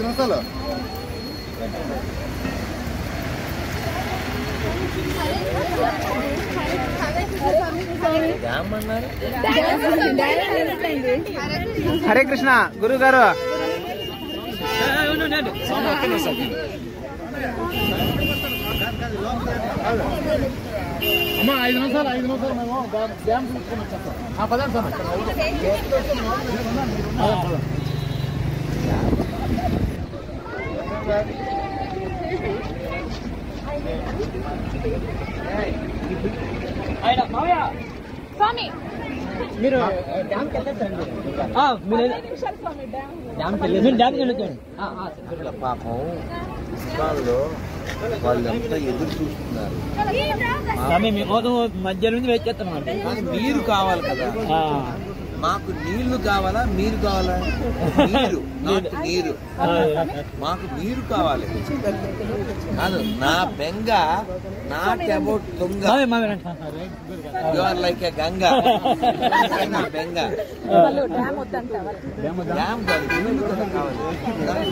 నిమిషాలు హరే కృష్ణ గురువు గారు అమ్మా 5 నిమిషాలు మేము డ్యామ్ చూసుకొని వచ్చేస్తాం. పదండి సార్. స్వామి మీరు డ్యామ్కి వెళ్ళొచ్చండి. పాపం సినిమాల్లో వాళ్ళంతా ఎదురు చూస్తున్నారు. మధ్య నుంచి వెయిట్ చేస్తాం. మీరు కావాలి కదా, మాకు నీళ్లు కావాలా మీరు కావాలా? నీరు నాట్ నీరు, మాకు మీరు కావాలి కాదు. నా బెంగ not about Tunga, you are like a Ganga. నా బెంగ డ్యామ్ కాదు, నీళ్లు కదా కావాలి.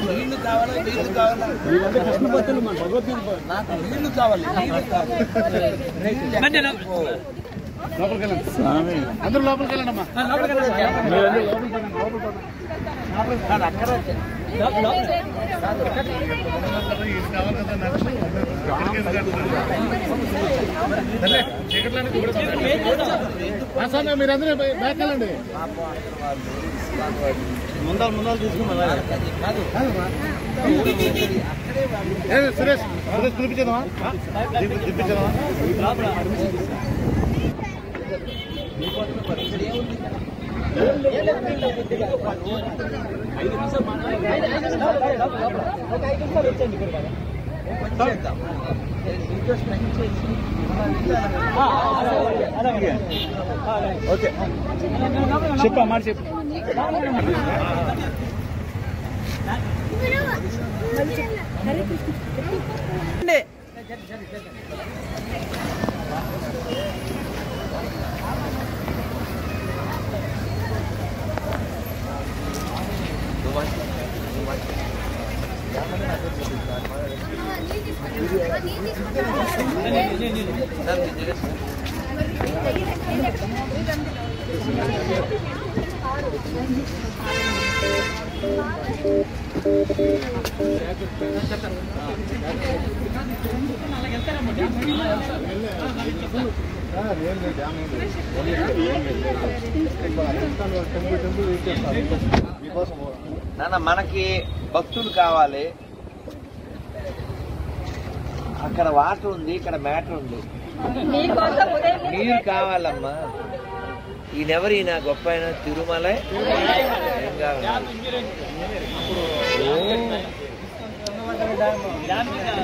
నీళ్లు కావాలా నీళ్లు కావాలా? నాకు నీళ్లు కావాలి, నీళ్లు కావాలి. లోపలికి వెళ్ళండి స్వామి, అందరూ లోపలికి వెళ్ళండి అమ్మా. మీరందరూ బ్యాక్ వెళ్ళండి. ముందాలు తీసుకున్నా సురేష్ పిలిపించేదమ్మా. ఓకే చెప్పు మాట చెప్పు. నాన్న మనకి భక్తులు కావాలి. అక్కడ వాటర్ ఉంది, ఇక్కడ మ్యాటర్ ఉంది. నీరు కావాలమ్మా. ఈయనెవరైనా గొప్ప అయినా తిరుమల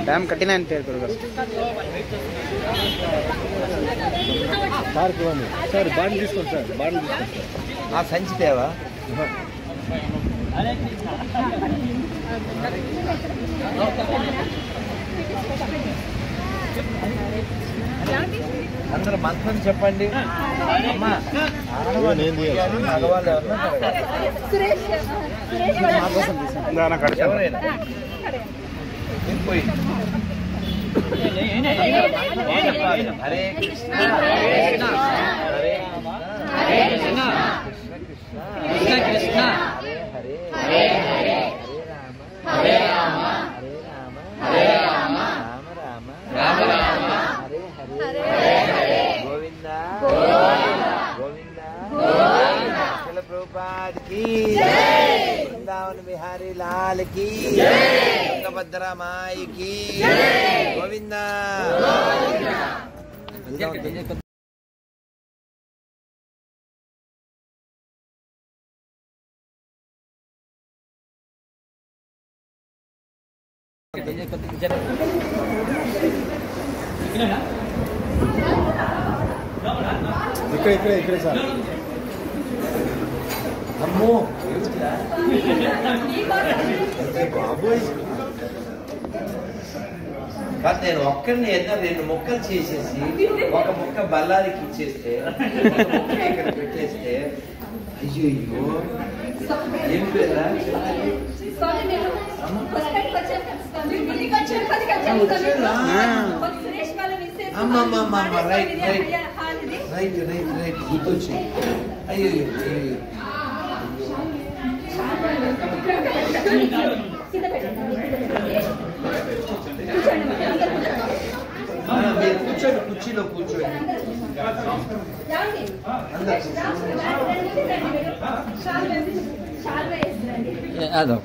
డ్యామ్ కట్టినా అని పేరు సార్. బాటిల్ తీసుకోండి సార్, బాటిల్ తీసుకోండి. ఆ సంచి తేవా? అందరూ మంత్రం చెప్పండి అమ్మా. మగవాళ్ళు ఎవరైనా పోయి హరే కృష్ణ హరే కృష్ణ కృష్ణ కృష్ణ హరే హరే హరే హరే రామ హరే రామ హరే రామ రామ రామ రామ హరే హరే హరే గోవింద గోవింద గోవింద. శిల ప్రభుపాద్ की जय, वृंदावन बिहारी लाल की जय, तुंगभद्रा माई की जय, गोविंदा ఇక్కడ సార్. అమ్మో బాబోయ్, కాదు నేను ఒక్కడిని ఏదో 2 ముక్కలు చేసేసి ఒక ముక్క బల్లారికి ఇచ్చేస్తే ఒక ముక్క ఇక్కడ పెట్టేస్తే అయ్యో ఏం పేరా స్వామి నేను హాస్పిటల్కి వచ్చాను కదా స్వామి బిల్డింగ్ వచ్చాను 10 గంటలకు సురేష్ వాళ్ళ మిస్సెస్ అమ్మమ్మమ్మ రైట్ గుర్తొచ్చి అయ్యో మీరు కూర్చోండి కుర్చీలో కూర్చోండి అదో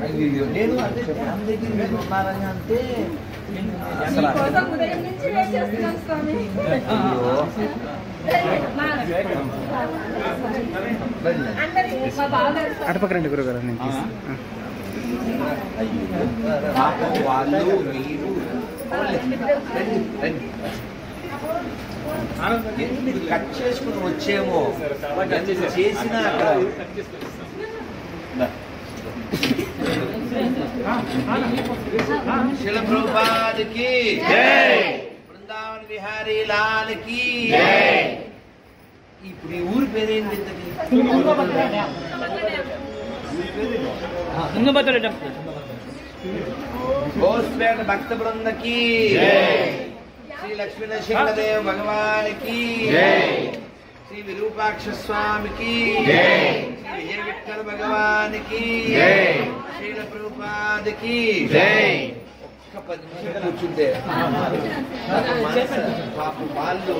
అయ్యో నేను అంటే ఫ్యాన్ దగ్గర మీరు ఉన్నారని అంటే ఉదయం నుంచి వెయిట్ చేస్తున్నాం స్వామి అటుపక్క రండి గురుగారు నేను వాళ్ళు మీరు ఎందుకు కట్ చేసుకుని వచ్చేమో చేసినా అక్కడ శిల ప్రభుపాదకి బృందావన విహారీ లాల్కి ఇప్పుడు ఈ ఊరి పేరేంటి ఇంతకి గోస్పేట భక్త బృందకి శ్రీ లక్ష్మీ నరసింహదేవ భగవానికి శ్రీ విరూపాక్ష స్వామికి శ్రీ విజయ విఠల భగవానికి శ్రీల ప్రభుపాదకి ఒక్క 10 నిమిషాలు కూర్చుంటే పాపం వాళ్ళు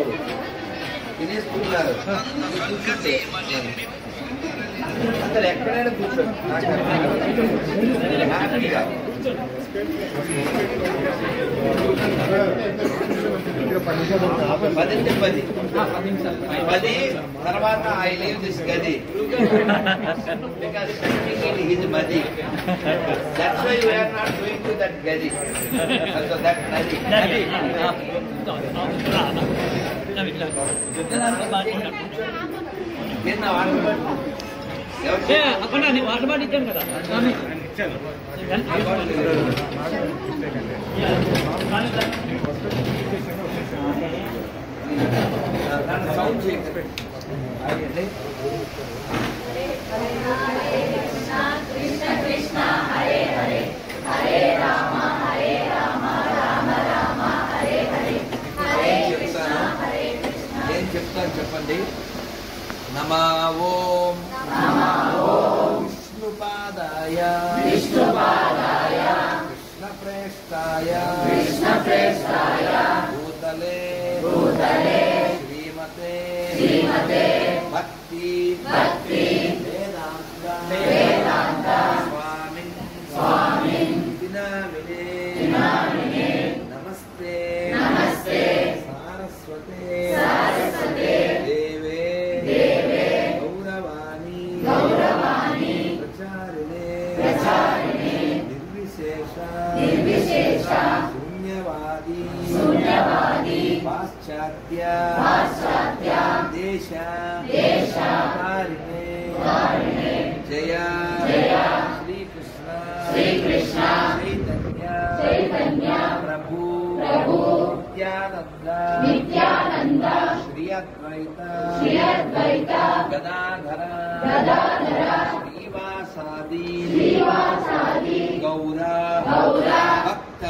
తినేసుకుంటున్నారు కూర్చుంటే అందరు ఎక్కడైనా కూర్చోండి హ్యాపీగా పదంటే 10 తర్వాత ఐ లీవ్ దిస్ గది బికాస్ ఈజ్ మది that's why we are not going to that గది సో దట్ నది నిన్న అక్కడ వాటర్ బాటిల్ ఇచ్చాను కదా సౌండ్ చేయండి కృష్ణ కృష్ణ హరే హరే హరే రామ రామ రామ హరే హరే హరే కృష్ణ హరే కృష్ణ నేను చెప్తాను చెప్పండి నమా ఓం విష్ణుపాదాయ కృష్ణప్రేష్టాయ భూతలే శ్రీమతే భక్తి వేదాంత స్వామి నామినే నమస్తే సారస్వతే దేవే గౌరవాణి ప్రచారిణే నిర్విశేష శూన్యవాది పాశ్చాత్య దేశారిణే జయ శ్రీకృష్ణ చైతన్య ప్రభు నిత్యానంద శ్రీ అద్వైత గదాధర శ్రీవాసాది గౌర భక్త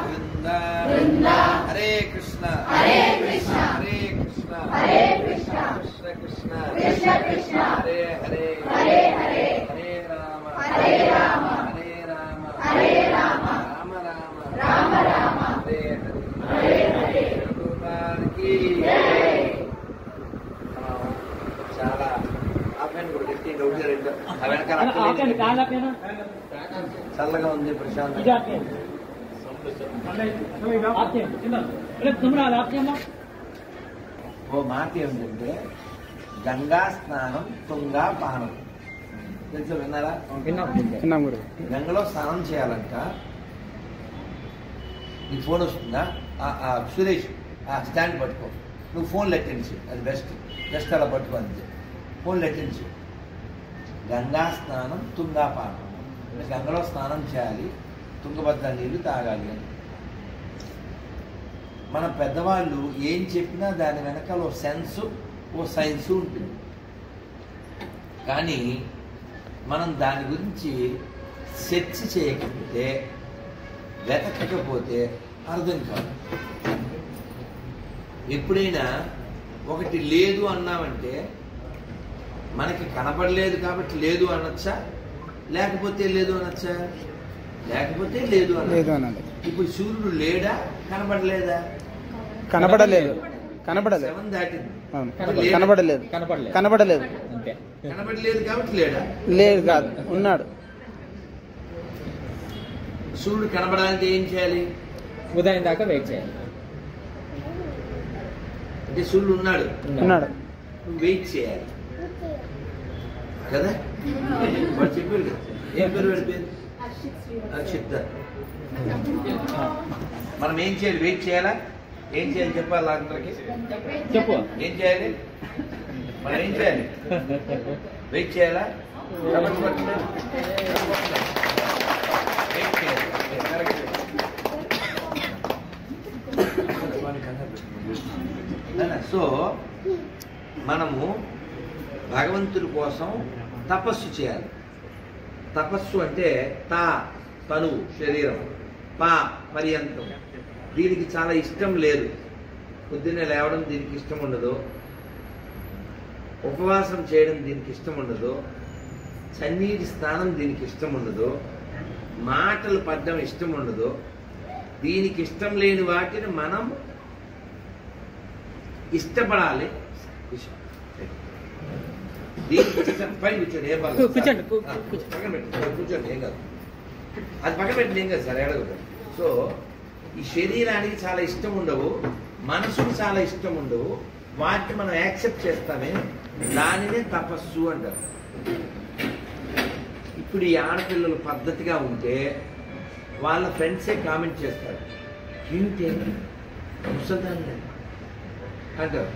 వృంద హరే కృష్ణ కృష్ణ కృష్ణ హరే హరే హరే రామ రామ హరే హరే ప్రభుపాదకి చాలా ఆపండి కూడా గట్టి రెండు వెనకాల చల్లగా ఉంది ప్రశాంత్ ఓ మాట ఏమిటంటే గంగా స్నానం తుంగా పానం తెలుసు విన్నారా విన్నాం గురు గంగలో స్నానం చేయాలంట నీ ఫోన్ వస్తుందా సురేష్ స్టాండ్ పట్టుకో నువ్వు ఫోన్ లెట్టించు అది బెస్ట్ అలా పట్టుకో అంతే ఫోన్ లెట్టించు గంగా స్నానం తుంగా పానం అంటే గంగలో స్నానం చేయాలి తుంగభద్ర నీళ్లు తాగాలి అని మన పెద్దవాళ్ళు ఏం చెప్పినా దాని వెనకాల ఓ సెన్సు ఓ ఓ సైన్స్ ఉంటుంది. కానీ మనం దాని గురించి సెర్చ్ చేయకపోతే, వెతకకపోతే అర్థం కాదు. ఎప్పుడైనా ఒకటి లేదు అన్నామంటే మనకి కనపడలేదు కాబట్టి లేదు అనొచ్చా, లేకపోతే లేదు అనొచ్చా? లేకపోతే లేదు అనాలి. ఇప్పుడు సూర్యుడు లేడా, కనపడలేదా? కనపడలేదు. శవం దాటింది, కనపడలేదు కనపడలేదు కాబట్టి లేడా? లేదు కాదు, ఉన్నాడు. సూర్యుడు కనపడాలంటే ఏం చేయాలి? ఉదయం దాకా వెయిట్ చేయాలి. అంటే సూర్యుడు ఉన్నాడు, నువ్వు వెయిట్ చేయాలి కదా. వాడు చెప్పారు కదా, ఏం పేరు వాడి పేరు? అక్షిత్. మనం ఏం చేయాలి? వెయిట్ చేయాలా? ఏం చేయాలి చెప్పాలి అందరికి? చెప్పు. ఏం చేయాలి? మనం ఏం చేయాలి? వెయిట్ చేయాలా? వెయిట్ చేయాలి. సో మనము భగవంతుడి కోసం తపస్సు చేయాలి. తపస్సు అంటే తను శరీరం, పర్యంతం. దీనికి చాలా ఇష్టం లేదు. పొద్దున్నే లేవడం దీనికి ఇష్టం ఉండదు, ఉపవాసం చేయడం దీనికి ఇష్టం ఉండదు, చన్నీటి స్నానం దీనికి ఇష్టం ఉండదు, మాటలు పడ్డం ఇష్టం ఉండదు. దీనికి ఇష్టం లేని వాటిని మనం ఇష్టపడాలి. దీనికి ఇష్టం పైన కూర్చోండి, ఏ పర్లేదు పక్కన పెట్టి కూర్చోండి, ఏం కాదు. అది పక్కన పెట్టి ఏం కాదు సార్, ఏడగదు. సో ఈ శరీరానికి చాలా ఇష్టం ఉండవు, మనసుకు చాలా ఇష్టం ఉండవు. వాటిని మనం యాక్సెప్ట్ చేస్తామే, దానినే తపస్సు అంటారు. ఇప్పుడు ఈ ఆడపిల్లలు పద్ధతిగా ఉంటే వాళ్ళ ఫ్రెండ్సే కామెంట్ చేస్తారు, ఏంటి ముసల్దాన్ని అంటారు.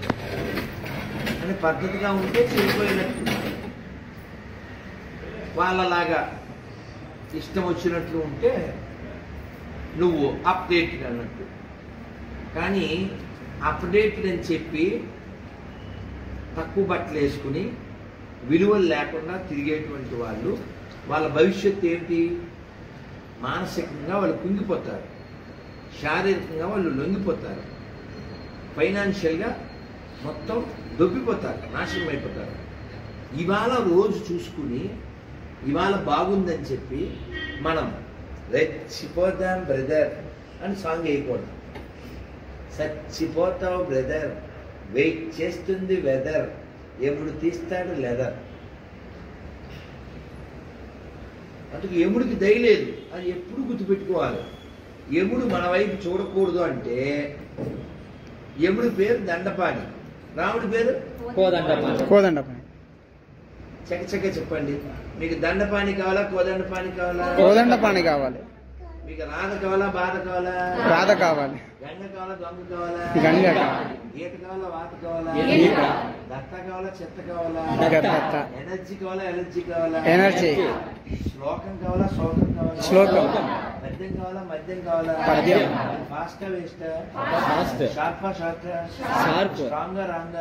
అని పద్ధతిగా ఉంటే చెడిపోయినట్టు, వాళ్ళలాగా ఇష్టం వచ్చినట్లు ఉంటే నువ్వు అప్డేటెడ్ అన్నట్టు. కానీ అప్డేటెడ్ అని చెప్పి తక్కువ బట్టలు వేసుకుని విలువలు లేకుండా తిరిగేటువంటి వాళ్ళు, వాళ్ళ భవిష్యత్తు ఏంటి? మానసికంగా వాళ్ళు కుంగిపోతారు, శారీరకంగా వాళ్ళు లొంగిపోతారు, ఫైనాన్షియల్గా మొత్తం దొబ్బిపోతారు, నాశనం అయిపోతారు. ఇవాళ రోజు చూసుకుని ఇవాళ బాగుందని చెప్పి మనం రెచ్చిపోదాం బ్రదర్ అని సాంగ్ వేయకూడదు. చచ్చిపోతావు బ్రదర్, వెయిట్ చేస్తుంది వెదర్, ఎముడు తీస్తాడు లెదర్. అందుకు ఎముడికి దయలేదు, అది ఎప్పుడు గుర్తుపెట్టుకోవాలి. ఎముడు మన వైపు చూడకూడదు అంటే యముడి పేరు దండపాణి, రాముడి పేరు కోదండపాణి. చకచక చెప్పండి, మీకు దండపాణి కావాలా కోదండపాణి కావాలా? కోదండపాణి కావాలి. మీకు రాధ కావాలా బాధ కావాలా? రాధ కావాలి. గంగ కావాలా దొంగ కావాలా? గంగ. గీత కావాలా వాత కావాలా? దత్త కావాలా చెత్త కావాలా? ఎనర్జీ కావాలా ఎలర్జీ కావాలా? ఎనర్జీ. శ్లోకం కావాలా శోకం కావాలా? శ్లోకం. పద్యం కావాలా మద్యం కావాలా? పద్యం. ఫాస్ట్ వేస్ట్ ఫాస్ట్, షార్పా short, sharp, strong wrong.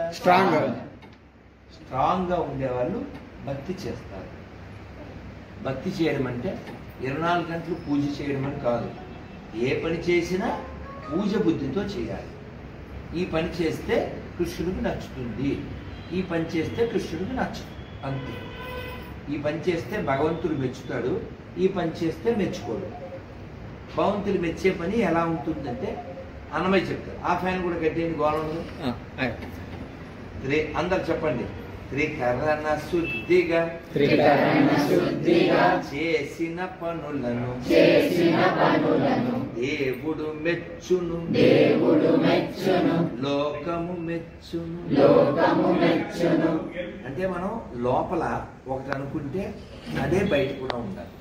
Strong గా ఉండేవాళ్ళు భక్తి చేస్తారు. భక్తి చేయడం అంటే 24 గంటలు పూజ చేయడం అని కాదు. ఏ పని చేసినా పూజ బుద్ధితో చేయాలి. ఈ పని చేస్తే కృష్ణుడికి నచ్చుతుంది, ఈ పని చేస్తే కృష్ణుడికి నచ్చదు, అంతే. ఈ పని చేస్తే భగవంతుడు మెచ్చుతాడు, ఈ పని చేస్తే మెచ్చుకోడు. భగవంతుడు మెచ్చే పని ఎలా ఉంటుందంటే అన్నమయ్య చెప్తారు. ఆ ఫ్యాన్ కూడా కట్టేయండి, గోళం ఉంది. అందరు చెప్పండి. త్రికరణ శుద్ధిగా చేసిన పనులను దేవుడు మెచ్చును, లోకము మెచ్చును. అంటే మనం లోపల ఒకటి అనుకుంటే అదే బయట కూడా ఉండాలి.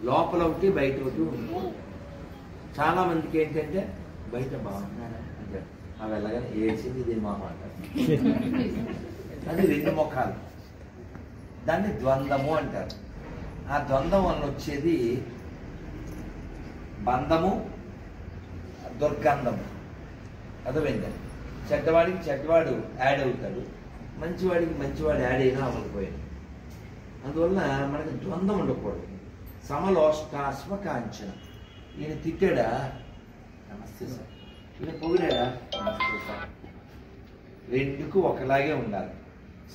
లోపల ఒకటి బయట ఒకటి ఉంటుంది. చాలా మందికి ఏంటంటే బయట బాగున్నారా అంటే అవి ఎలాగని ఏడ్చింది ఇదే మా మాట. అది 2 ముఖాలు, దాన్ని ద్వంద్వము అంటారు. ఆ ద్వంద్వం వల్ల వచ్చేది బంధము, దుర్గంధము. అర్థమైందా? చెడ్డవాడికి చెడ్డవాడు యాడ్ అవుతాడు, మంచివాడికి మంచివాడు యాడ్ అయినా అవ్వకపోయాడు. అందువల్ల మనకి ద్వంద్వం ఉండకూడదు. సమలోష్టాశ్వ కాంచన. ఈయన తిట్టాడా, నమస్తే సార్. ఈయన పొగిడాడా, నమస్తే సార్. రెండుకు ఒకలాగే ఉండాలి.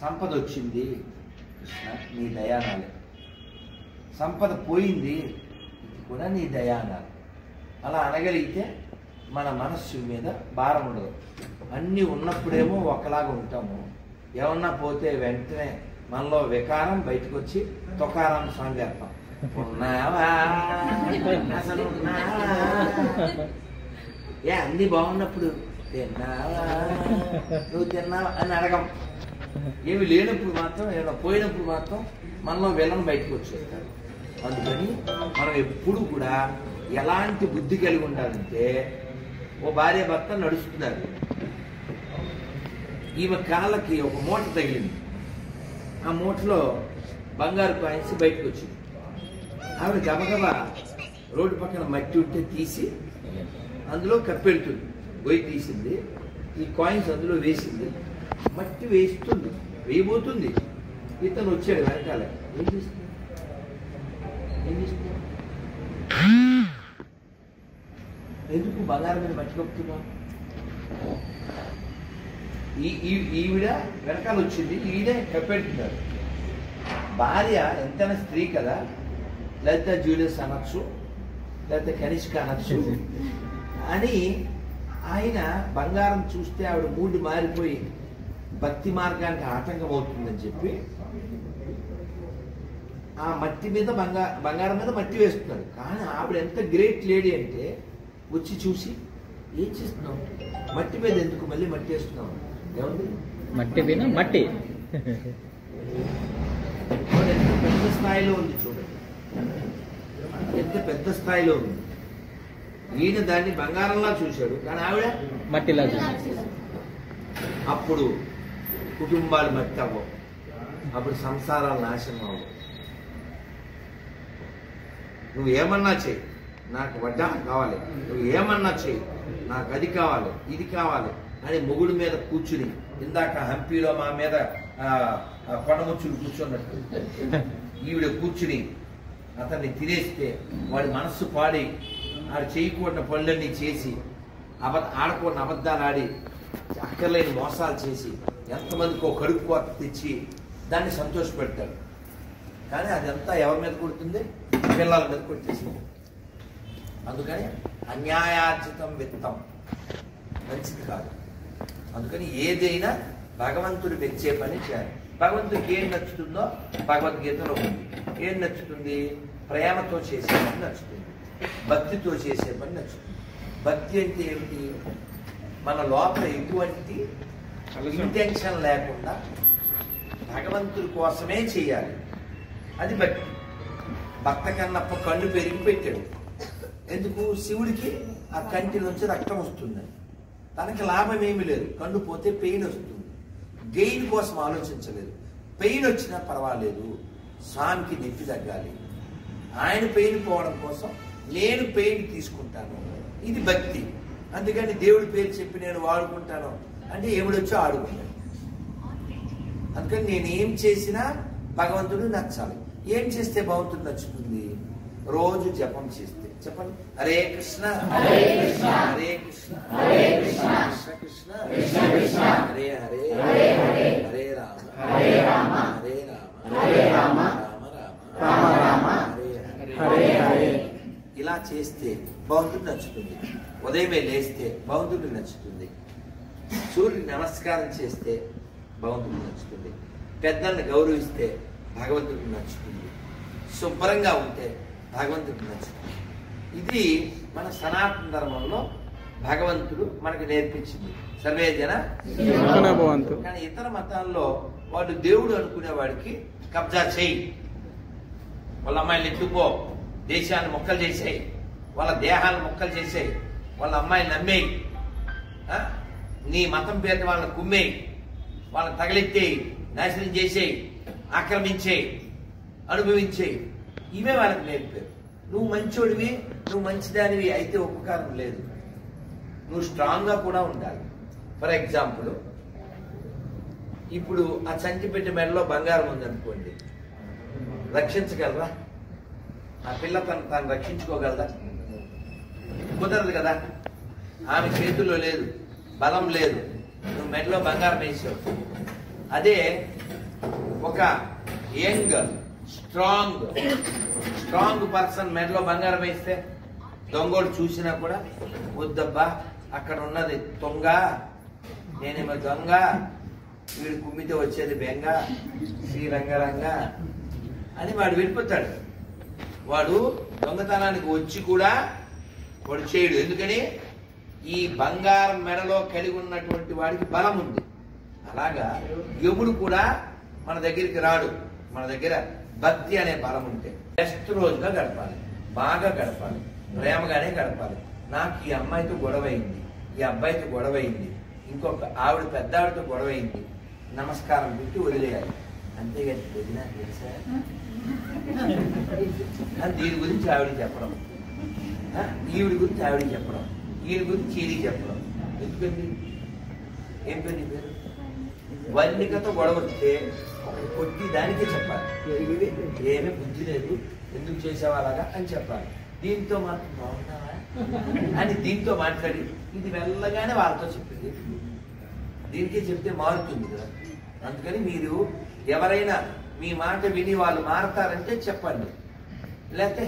సంపద వచ్చింది, కృష్ణ నీ దయానాలే. సంపద పోయింది, ఇది కూడా నీ దయానాలు. అలా అనగలిగితే మన మనస్సు మీద భారం ఉండదు. అన్నీ ఉన్నప్పుడేమో ఒకలాగా ఉంటాము, ఏమన్నా పోతే వెంటనే మనలో వికారం బయటకు వచ్చి తొకారం సాంగ్ చేస్తాం. ఉన్నావా అసలు ఉన్నావా? అన్నీ బాగున్నప్పుడు తిన్నావా, నువ్వు తిన్నావా అని అడగం. ఏమి లేనప్పుడు మాత్రం, ఏమైనా పోయినప్పుడు మాత్రం మనలో విలన్ బయటకు వచ్చేస్తారు. అందుకని మనం ఎప్పుడు కూడా ఎలాంటి బుద్ధి కలిగి ఉండాలంటే, ఓ భార్య భర్త నడుస్తున్నారు, ఈమె కాళ్ళకి ఒక మూట తగిలింది. ఆ మూటలో బంగారు కాయిన్స్ బయటకు వచ్చింది. ఆవిడ గబగబా రోడ్డు పక్కన మట్టి ఉంటే తీసి అందులో కప్పెడుతుంది. పోయి తీసింది, ఈ కాయిన్స్ అందులో వేసింది, మట్టి వేస్తుంది, వేయబోతుంది. ఇతను వచ్చాడు వెనకాల. ఏం చేస్తుంది, ఏం చేస్తుంది, ఎందుకు బంగారం మీద మట్టి కప్పుతున్నావు? ఈవిడ వెనకాల వచ్చింది, ఈయనే కప్పెడుతున్నారు. భార్య ఎంతైనా స్త్రీ కదా, లేకపోతే జూలియస్ అనొచ్చు, లేకపోతే కనిష్క అనొచ్చు అని ఆయన బంగారం చూస్తే ఆవిడ మూడు మారిపోయి భక్తి మార్గానికి ఆటంకం అవుతుందని చెప్పి ఆ మట్టి మీద బంగారం మీద మట్టి వేస్తున్నారు. కానీ ఆవిడ ఎంత గ్రేట్ లేడీ అంటే వచ్చి చూసి, ఏం చేస్తున్నావు, మట్టి మీద ఎందుకు మళ్ళీ మట్టి వేస్తున్నావు? ఏముంది, మట్టి మీద మట్టి. ఎంత పెద్ద స్థాయిలో ఉంది చూడండి, ఎంత పెద్ద స్థాయిలో ఉంది. ఈయన దాన్ని బంగారంలా చూశాడు, కానీ ఆవిడ మట్టిలా చూశాడు. అప్పుడు కుటుంబాలు మట్టి అవ్వవు, అప్పుడు సంసారాలు నాశనం అవ్వవు. నువ్వు ఏమన్నా చెయ్యి, నాకు వడ్డా కావాలి, నువ్వు ఏమన్నా చెయ్యి, నాకు అది కావాలి, ఇది కావాలి అని మొగుడు మీద కూర్చుని, ఇందాక హంపీలో మా మీద కొండముచ్చులు కూర్చున్నట్టు ఈవిడ కూర్చుని అతన్ని తినేస్తే వాడి మనస్సు పాడి, ఆడు చేయకూడని పనులన్నీ చేసి, ఆడకూడని అబద్ధాలు ఆడి, అక్కర్లేని మోసాలు చేసి, ఎంతమందికో కడుపు కోత తెచ్చి దాన్ని సంతోషపెడతాడు. కానీ అదంతా ఎవరి మీద కొడుతుంది? పిల్లల మీద కొట్టేసింది. అందుకని అన్యాయార్జితం విత్తం మంచిది కాదు. అందుకని ఏదైనా భగవంతుడు మెచ్చే పని చేయాలి. భగవంతుడికి ఏం నచ్చుతుందో భగవద్గీతలో ఉంది. ఏం నచ్చుతుంది? ప్రేమతో చేసే పని నచ్చుతుంది, భక్తితో చేసే పని నచ్చుతుంది. భక్తి అంటే ఏమిటి? మన లోపల ఎటువంటి ఇంటెన్షన్ లేకుండా భగవంతుడి కోసమే చేయాలి, అది భక్తి. భక్త కన్నప్ప కళ్ళు పెరిగి పెట్టాడు. ఎందుకు? శివుడికి ఆ కంటి నుంచి రక్తం వస్తుంది, తనకి లాభం ఏమీ లేదు. కన్ను పోతే పెయిన్ వస్తుంది, గెయిన్ కోసం ఆలోచించలేదు. పెయిన్ వచ్చినా పర్వాలేదు, స్వామికి నొప్పి తగ్గాలి, ఆయన పెయిన్ పోవడం కోసం నేను పెయిన్ తీసుకుంటాను, ఇది భక్తి. అందుకని దేవుడి పేరు చెప్పి నేను వాడుకుంటాను అంటే ఎవడొచ్చో ఆడుకుంటాను. అందుకని నేను ఏం చేసినా భగవంతుడు నచ్చాలి. ఏం చేస్తే భగవంతుడు నచ్చుతుంది? రోజు జపం చేస్తే. చెప్పండి, హరే కృష్ణ హరే కృష్ణ హరే కృష్ణ హరే కృష్ణ కృష్ణ కృష్ణ కృష్ణ హరే హరే హరే హరే హరే రామ హరే రామ హరే రామ హరే రామ రామ రామ రామ రామ హరే హరే హరే. ఇలా చేస్తే భగవంతుడు నచ్చుతుంది. ఉదయమే లేస్తే భగవంతుడికి నచ్చుతుంది. సూర్యుడికి నమస్కారం చేస్తే భగవంతుడికి నచ్చుతుంది. పెద్దల్ని గౌరవిస్తే భగవంతుడికి నచ్చుతుంది. శుభ్రంగా ఉంటే భగవంతుడికి నచ్చుతుంది. ఇది మన సనాతన ధర్మంలో భగవంతుడు మనకు నేర్పించింది. సర్వే జన భవంతు. కానీ ఇతర మతాల్లో వాడు దేవుడు అనుకునే వాడికి కబ్జా చేయి, వాళ్ళ అమ్మాయిలు ఎత్తుకో, దేశాన్ని మొక్కలు చేసేయి, వాళ్ళ దేహాలను మొక్కలు చేసేయి, వాళ్ళ అమ్మాయిని నమ్మేయి, నీ మతం పేరు వాళ్ళని కుమ్మేయి, వాళ్ళని తగలెత్తేయి, నాశనం చేసేయి, ఆక్రమించేయి, అనుభవించేయి. ఇవే వాళ్ళకి నేర్పారు. నువ్వు మంచోడివి, నువ్వు మంచిదానివి అయితే ఉపకారం లేదు. నువ్వు స్ట్రాంగ్గా కూడా ఉండాలి. ఫర్ ఎగ్జాంపుల్, ఇప్పుడు ఆ చంటి బిడ్డ మెడలో బంగారం ఉందనుకోండి, రక్షించగలరా? ఆ పిల్ల తను రక్షించుకోగలదా? కుదరదు కదా. ఆమె చేతుల్లో లేదు, బలం లేదు, నువ్వు మెడలో బంగారం వేసావు. అదే ఒక యంగ్ స్ట్రాంగ్ పర్సన్ మెడలో బంగారం వేస్తే దొంగోడు చూసినా కూడా వద్దబ్బా, అక్కడ ఉన్నది దొంగ, నేనేమో దొంగ, వీడు కుమ్మితే వచ్చేది బెంగ, శ్రీరంగరంగ అని వాడు వెళ్ళిపోతాడు. వాడు దొంగతనానికి వచ్చి కూడా వాడు చేయడు. ఎందుకని? ఈ బంగారం మెడలో కలిగి ఉన్నటువంటి వాడికి బలం ఉంది. అలాగా యముడు కూడా మన దగ్గరికి రాడు. మన దగ్గర భక్తి అనే బలం ఉంటే బెస్ట్ రోజుగా గడపాలి, బాగా గడపాలి, ప్రేమగానే గడపాలి. నాకు ఈ అమ్మాయితో గొడవైంది, ఈ అబ్బాయితో గొడవైంది, ఇంకొక ఆవిడ పెద్ద ఆవిడతో గొడవైంది, నమస్కారం పెట్టి వదిలేయాలి. అంతేగాని వదినా తెలుసా దీని గురించి ఆవిడకి చెప్పడం, ఈవిడ గురించి ఆవిడకి చెప్పడం, ఈయన గురించి ఈయనకి చెప్పడం. ఎందుకండి? ఏం పేరు నీ పేరు? వల్లికతో గొడవ వస్తే కొట్టి దానికే చెప్పాలి, ఏమీ బుద్ధి లేదు, ఎందుకు చేసావా అలాగా అని చెప్పాలి. దీంతో మాత్రం బాగున్నావా అని దీంతో మాట్లాడి ఇది వెళ్ళగానే వాళ్ళతో చెప్పింది, దీనికే చెప్తే మారుతుంది కదా. అందుకని మీరు ఎవరైనా మీ మాట విని వాళ్ళు మారతారంటే చెప్పండి, లేకపోతే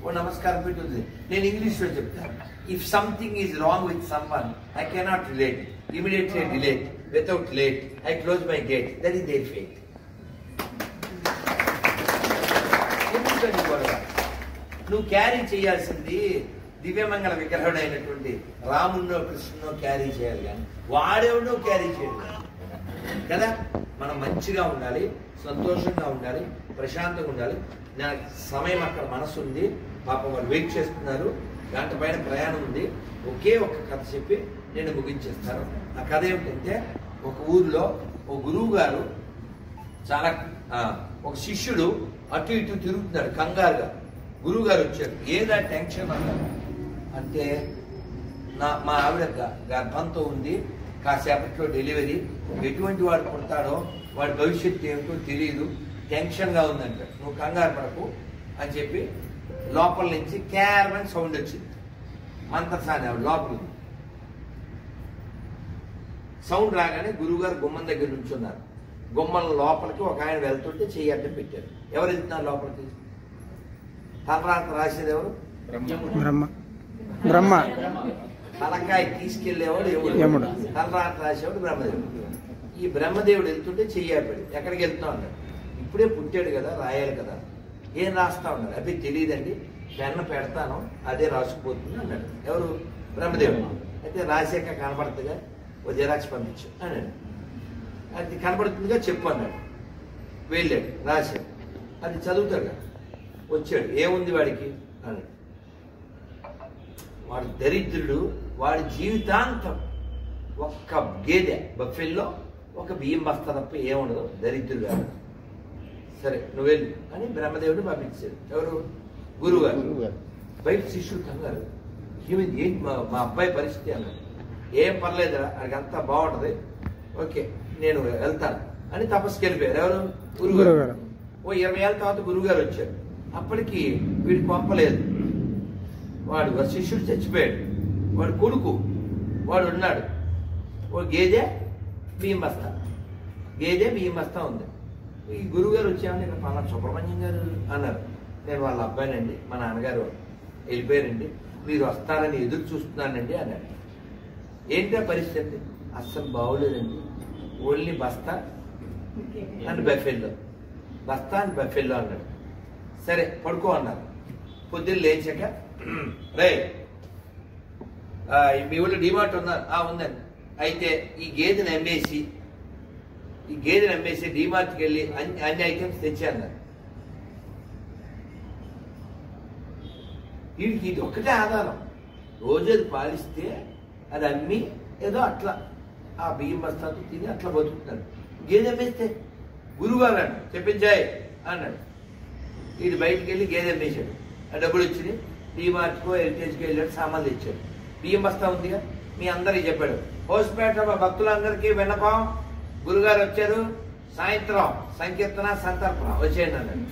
ఓ నమస్కారం పెట్టి. నేను ఇంగ్లీష్లో చెప్తాను. If something is wrong with someone I cannot relate, immediately delete, without late I close my gate, that is their fate. నువ్వు క్యారీ చేయాల్సింది దివ్యమంగళ విగ్రహుడైనటువంటి రామున్నో కృష్ణునో క్యారీ చేయాలి, కానీ వాడెవడో క్యారీ చేయడు కదా. మనం మంచిగా ఉండాలి, సంతోషంగా ఉండాలి, ప్రశాంతంగా ఉండాలి. నాకు సమయం అక్కడ మనసు ఉంది, పాపం వాళ్ళు వెయిట్ చేస్తున్నారు, గంట పైన ప్రయాణం ఉంది. ఒకే ఒక కథ చెప్పి నేను ముగించేస్తాను. ఆ కథ ఏమిటంటే, ఒక ఊర్లో ఒక గురువు గారు చాలా ఒక శిష్యుడు అటు ఇటు తిరుగుతున్నాడు కంగారుగా. గురువు గారు వచ్చారు. ఏదా టెన్షన్ అన్నారు అంటే, మా ఆవిడ గర్భంతో ఉంది, కాసేపట్లో డెలివరీ, ఎటువంటి వాడు పుడతాడో వాడి భవిష్యత్తు ఏమిటో తెలియదు, టెన్షన్గా ఉందంట. నువ్వు కంగారు పడకు అని చెప్పి లోపల నుంచి క్యారమని సౌండ్ వచ్చింది. మంత్రసాని ఆవిడ లోపల సౌండ్ రాగానే గురువుగారు గుమ్మం దగ్గర నుంచున్నారు. గుమ్మం లోపలికి ఒక ఆయన వెళ్తుంటే చెయ్యి అడ్డం పెట్టారు. ఎవరు వెళ్తున్నారు లోపలికి? తలరాత రాసేది ఎవరు? బ్రహ్మ. తలకాయ తీసుకెళ్లేవాడు యముడు, తలరాత రాసేవాడు బ్రహ్మదేవుడు. ఈ బ్రహ్మదేవుడు వెళ్తుంటే చెయ్యాడు. ఎక్కడికి వెళ్తున్నావు అన్నాడు. ఇప్పుడే పుట్టాడు కదా, రాయాలి కదా. ఏం రాస్తా ఉన్నారు? అవి తెలియదండి, పెన్ను పెడతాను అదే రాసుకుపోతుంది అన్నాడు. ఎవరు? బ్రహ్మదేవుడు. అయితే రాశాక కనపడుతుందిగా, ఓ జిరాక్స్ పంపించు అన్నాడు. అది కనపడుతుందిగా చెప్పు అన్నాడు. వెళ్ళాడు, రాశాడు. అది చదువుతాడు. వచ్చాడు, ఏముంది వాడికి అన్నాడు. వాడు దరిద్రుడు, వాడి జీవితాంతం ఒక్క గేదె బఫెల్లో ఒక బియ్యం బస్తా తప్ప ఏముండదు, దరిద్రుడు కాదు. సరే నువ్వు వెళ్ళు అని బ్రహ్మదేవుడు పంపించాడు. ఎవరు? గురువు గారు. బయట శిష్యుడు కంగారు, ఏమైంది, ఏంటి మా అబ్బాయి పరిస్థితి అన్నాడు. ఏం పర్లేదురా, అక్కడికి అంతా బాగుంటది, ఓకే నేను వెళ్తాను అని తపస్సుకి వెళ్ళిపోయారు. ఎవరు? గురువు గారు. ఓ 20 ఏళ్ళ తర్వాత గురువు గారు వచ్చారు. అప్పటికి వీడికి పంపలేదు. వాడు శిష్యుడు చచ్చిపోయాడు. వాడు కొడుకు వాడు ఉన్నాడు. ఓ గేదె బియ్యం బస్తా, గేదె బియ్యం బస్తా ఉంది. ఈ గురువుగారు వచ్చామని ఇక్కడ పలానా సుబ్రహ్మణ్యం గారు అన్నారు. నేను వాళ్ళ అబ్బాయినండి, మా నాన్నగారు వెళ్ళిపోయారండి, మీరు వస్తారని ఎదురు చూస్తున్నానండి అన్నాడు. ఏంటో పరిస్థితి? అస్సలు బాగోలేదండి, ఓన్లీ బస్తా అండ్ బఫెల్లో, బస్తా అండ్ బఫెల్లో అన్నాడు. సరే పడుకో అన్నారు. పొద్దున్న లేచాక, రే మీ ఊళ్ళో డిమార్ట్ ఉన్నారు? ఉందండి. అయితే ఈ గేదెని అమ్మేసి డిమార్ట్కి వెళ్ళి అన్ని ఐటమ్స్ తెచ్చాన్నారు. వీడికి ఇది ఒక్కటే ఆధారం, రోజు అది పాలిస్తే అది అమ్మి ఏదో అట్లా ఆ బియ్యం బస్తాతో తిని అట్లా బతుకుతున్నాడు. గేదె అమ్మేస్తే గురువుగారు అన్నాడు, చెప్పించాయి అన్నాడు. వీడు బయటికి వెళ్ళి గేదె అమ్మేశాడు. ఆ డబ్బులు వచ్చింది, డిమార్ట్కో హెరిటేజ్కి వెళ్ళాడు, సామాన్లు తెచ్చాడు. బియ్యం బస్తా ఉందిగా, మీ అందరికి చెప్పాడు. హోస్పేట భక్తులందరికీ విన్నపం, గురుగారు వచ్చారు, సాయంత్రం సంకీర్తన సంతర్పణ వచ్చేయండి అన్నాడు.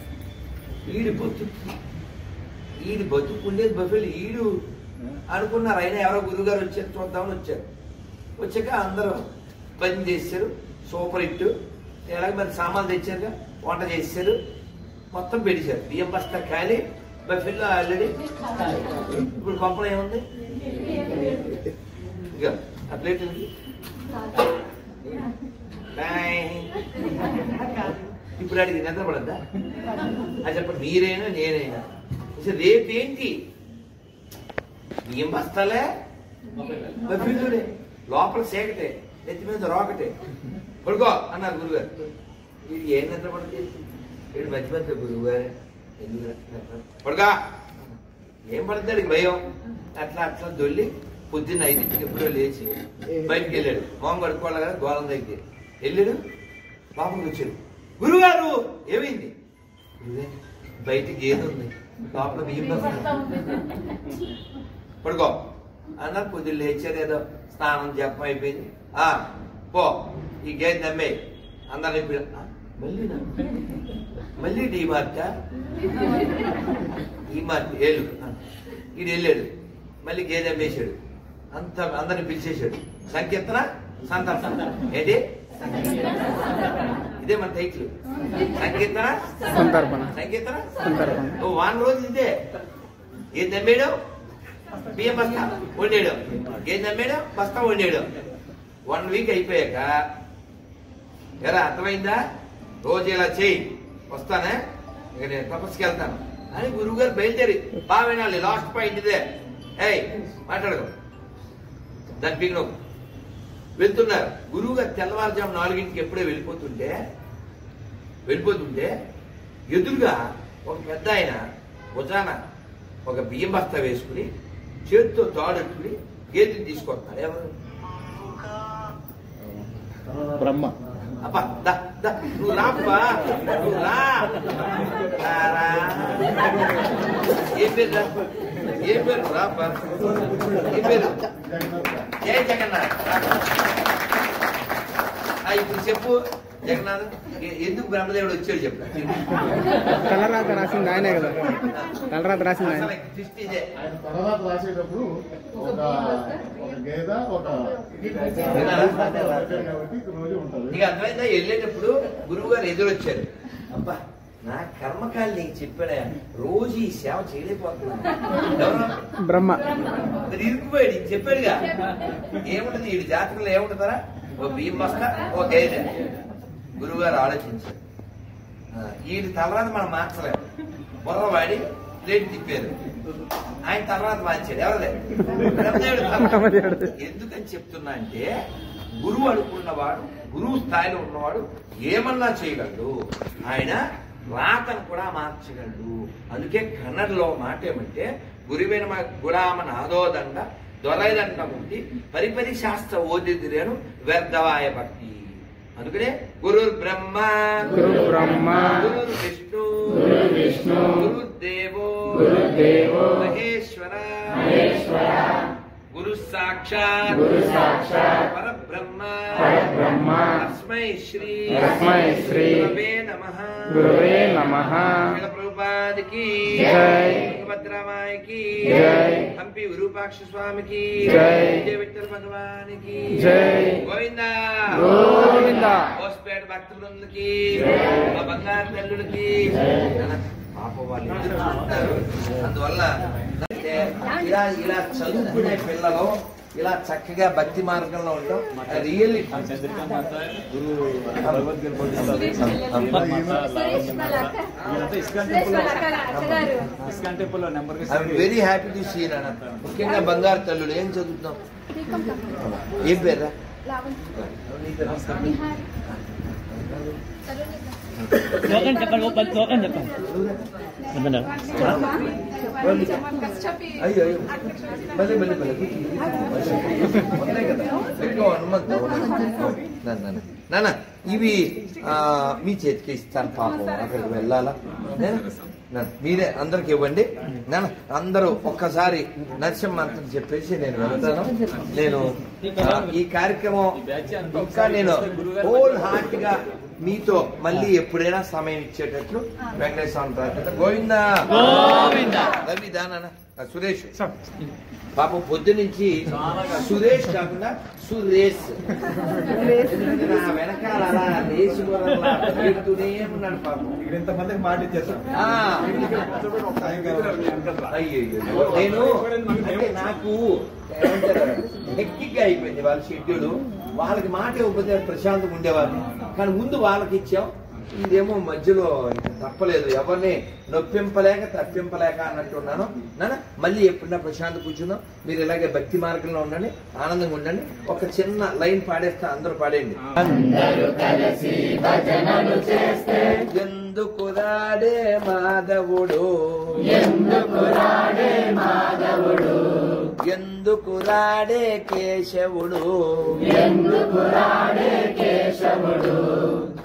ఈడు బతుకుండేది బఫెల్. ఈడు అనుకున్నారు, అయినా ఎవరో గురుగారు వచ్చారు చూద్దామని వచ్చారు. వచ్చాక అందరూ పని చేశారు, సూపర్ హిట్. ఎలాగ మరి సామాన్లు తెచ్చారుగా, వంట చేశారు, మొత్తం పెట్టేశారు. బియ్యం బస్తా ఖాళీ, బఫెల్లో ఆల్రెడీ. ఇప్పుడు కొంపలు ఏముంది? ఇక ఆ ప్లేట్ ఇప్పుడు అడిగి నిద్రపడద్దా? అది చెప్పండి, మీరైనా నేనైనా. రేపేంటి? బియ్యం బస్తాలే, బఫెల్లోనే, లోపల సేకటే, నెత్తి మీద రోకటే. పడుకో అన్నారు గురుగారు. వీడు ఏం నిద్రపడుతుంది? వీడు మధ్య మధ్య గురువుగారు ఎందుకు పడుకా, ఏం పడుతుంది భయం. అట్లా అట్లా దొల్లి పొద్దున్న 5ంటికి ఎప్పుడో లేచి బయటికి వెళ్ళాడు. మొహం కడుక్కోవాలి కదా, గోళం దగ్గర వెళ్ళాడు. లోపలికి వచ్చాడు. గురుగారు ఏమైంది? బయటికి ఏది ఉంది, లోపల బియ్యం పడుకో అన్నారు. పొద్దున్న లేచారు, ఏదో స్నానం జపం అయిపోయింది. పో ఈ గేదె నమ్మే అందరు మళ్ళీ డీ మార్చ ఈ మార్చి ఏళ్ళు ఈడు వెళ్ళాడు. మళ్ళీ గేదె అమ్మేశాడు. అందరిని పిలిచేశాడు. సంకీర్తన సంతర్పణ. ఏంటి ఇదే మన టైటిల్, సంకీర్తన సంతర్పణ. సంకీర్తన సంతర్పణ. వారం రోజులు ఇదే. ఏది నమ్మేయడం, బియ్యం బస్తా వండేయడం, ఏది నమ్మేయడం, బస్తా వండేయడం. 1 వీక్ అయిపోయాక, ఎరా అర్థమైందా, రోజు ఇలా చేయి, వస్తానే, ఇక నేను తపస్సుకి వెళ్తాను అని గురువు గారు బయలుదేరి. బాగా వినాలి, లాస్ట్ పాయింట్ ఇదే. మాట్లాడదు దాని పీక్ నొక్కు. వెళ్తున్నారు. గురువు గారు తెల్లవారుజాము 4ంటికి ఎప్పుడే వెళ్ళిపోతుంటే ఎదురుగా ఒక పెద్ద ఆయన భుజాన ఒక బియ్యం బస్తా వేసుకుని చేతితో తాడెట్టుకుని గేదెని తీసుకొస్తాడు. ఎవరు? బ్రహ్మ. అబ్బా నువ్వు రాబ్బా, నువ్వు రా. ఏ పేరు రాబ్బా, ఏ పేరు? జయ జగన్నాథ్. ఇప్పుడు చెప్పు జగన్నాథ్, ఎందుకు బ్రహ్మదేవుడు వచ్చాడు చెప్పు. తలరాత రాసింది ఆయనే కదా, తలరాత రాసింది ఆయన. ట్విస్ట్ ఇదే. తర్వాత రాసేటప్పుడు ఒక గేద ఒక రోజు ఉంటుంది. నీకు అర్థమైందా? వెళ్ళేటప్పుడు గురువు గారు ఎదురొచ్చారు. అబ్బా నా కర్మకాలు నీకు చెప్పాడా, రోజు ఈ సేవ చేయలేకపోతున్నాను. ఎవరు? బ్రహ్మ. ఇరుక్కుపోయాడు. చెప్పాడుగా ఏముంటది వీడి జాతకంలో ఏముంటుందా? ఓ బియ్యం బస్తా, ఓ గేదె. గురువు గారు ఆలోచించారు, వీడి తర్వాత మనం మార్చలేము. బుర్రవాడి ప్లేట్ తిప్పారు. ఆయన తర్వాత మార్చాడు. ఎవరిదే? బ్రహ్మదేవుడు. ఎందుకని చెప్తున్నా అంటే, గురువు అనుకున్నవాడు, గురువు స్థాయిలో ఉన్నవాడు ఏమన్నా చేయగలడు. ఆయన రాతను కూడా మార్చగలడు. అందుకే కన్నడలో మాట ఏమంటే, గురువైన గుడామ నాదోదండ దొరైదండ ముట్టి పరిపరి శాస్త్ర ఓదిరేను వ్యర్థవాయ భక్తి. అందుకనే గురు బ్రహ్మ, గురు విష్ణు, గురుదేవో మహేశ్వర, గురు సాక్షాత్ పరబ్రహ్మ తస్మై శ్రీ గురవే నమః. ప్రభుపాదికి జై, భద్రమాయకి జై, హంపి విరూపాక్ష స్వామికి జై, విజయ విఠల భగవానికి జై, గోవిందా గోవిందా. హోస్పేట భక్త బృందకి, మా బంగారు తల్లులకి. పాప వాళ్ళు చూస్తారు. అందువల్ల ఇలా చదువుకునే పిల్లలు ఇలా చక్కగా భక్తి మార్గంలో ఉండడం really. Very happy to see నాన్న. ముఖ్యంగా బంగారు తల్లుడు. ఏం చదువుతున్నాం? ఏం పేరా? అయ్యో భలే భలే భలే కదా. నాన్న ఇవి మీ చేతికి ఇస్తాను. పాపం అక్కడికి వెళ్ళాలా? మీరే అందరికి ఇవ్వండి. అందరూ ఒక్కసారి నరసింహంతం చెప్పేసి నేను వెళ్తాను. నేను ఈ కార్యక్రమం ఇంకా నేను హోల్ హార్ట్ గా మీతో మళ్ళీ ఎప్పుడైనా సమయం ఇచ్చేటట్లు వెంకటేశ్వర ప్రార్థన. గోవిందా రవి దానా సురేష్ పాపం పొద్దు నుంచి సురేష్ కాకుండా సురేష్ నా వెనకాల అలా లేచుతూనే ఉన్నాడు పాపం. ఇంతమందికి మాట ఇచ్చేస్తాను. నేను అంటే నాకు హెక్టిక్ గా అయిపోయింది వాళ్ళ షెడ్యూల్. వాళ్ళకి మాట ఇవ్వకపోతే ప్రశాంతంగా ఉండేవాళ్ళు, కానీ ముందు వాళ్ళకి ఇచ్చాం. ఇదేమో మధ్యలో తప్పలేదు, ఎవరిని నొప్పింపలేక తప్పింపలేక అన్నట్టున్నాను. నాన్న మళ్ళీ ఎప్పుడన్నా ప్రశాంత కూర్చుందాం. మీరు ఇలాగే భక్తి మార్గంలో ఉండండి, ఆనందంగా ఉండండి. ఒక చిన్న లైన్ పాడేస్తా, అందరూ పాడేయండి. ఎందుకు రాడే మాధవుడు, ఎందుకు రాడే మాధవుడు, ఎందుకు రాడే కేశవుడు, ఎందుకు రాడే కేశవుడు.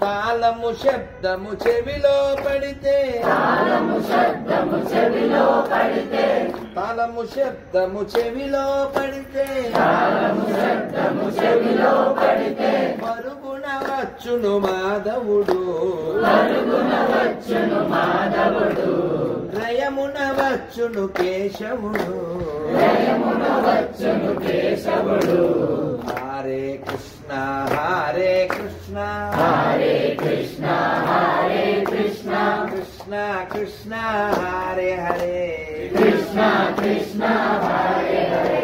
తాళము శబ్దము చెవిలో పడితే, తాళము శబ్దము చెవిలో పడితే, తాళము శబ్దము చెవిలో పడితే, తాళము శబ్దము చెవిలో పడితే, మరుగున వచ్చును మాధవుడు, మరుగున వచ్చును మాధవుడు, రయమున వచ్చును కేశవుడు, రయమున వచ్చును కేశవుడు. హరే కృష్ణ హరే కృష్ణ హరే కృష్ణ హరే కృష్ణ కృష్ణ కృష్ణ హరే హరే కృష్ణ కృష్ణ హరే హరే.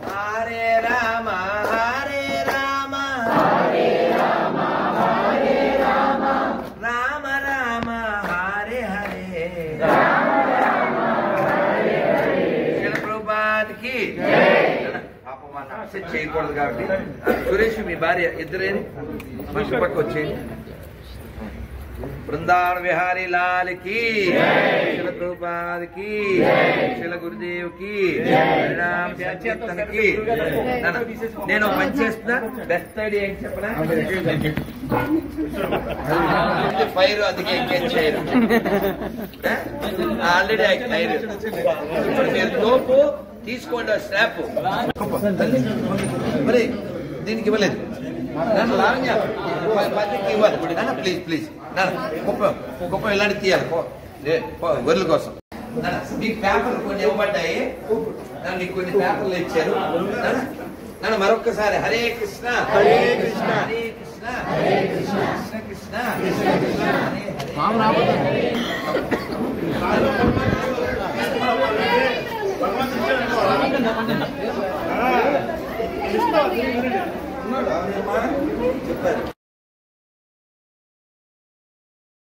హరే రామ హరే రామ హరే రామ హరే రామ రామ రామ హరే హరే రామ రామ హరే హరే. శిల ప్రభుపాదికి చేయకూడదు కాబట్టి. సురేష్ మీ భార్య ఇద్దరేని మంచి పక్క వచ్చేది. బృందావన విహారీ లాల్ కి, శిల ప్రభుపాద్ కి, శిల గురుదేవ్ కి, హరినామ సంకీర్తన కి. నేను పని చేస్తున్నా. బెస్ట్ ఐడియా ఏంటి చెప్పనా? ఫైర్ అందుకే ఎంగేజ్ చేయరు. Already fire. ఇప్పుడు మీరు తోపు తీసుకోండి, స్నాప్ మరి దీనికి ఇవ్వలేదు. నన్ను లావణ్య పత్రిక ఇవ్వాలి ప్లీజ్ ప్లీజ్. కుప్పం ఇలాంటి తీయాలి గొర్రెల కోసం. మీకు పేపర్లు కొన్ని ఇవ్వబడ్డాయి, మీకు కొన్ని పేపర్లు ఇచ్చారు. నన్ను మరొక్కసారి హరే కృష్ణ హరే కృష్ణ హరే కృష్ణ హరే కృష్ణ కృష్ణ కృష్ణ కృష్ణ హరే హరే. చెప్పారు.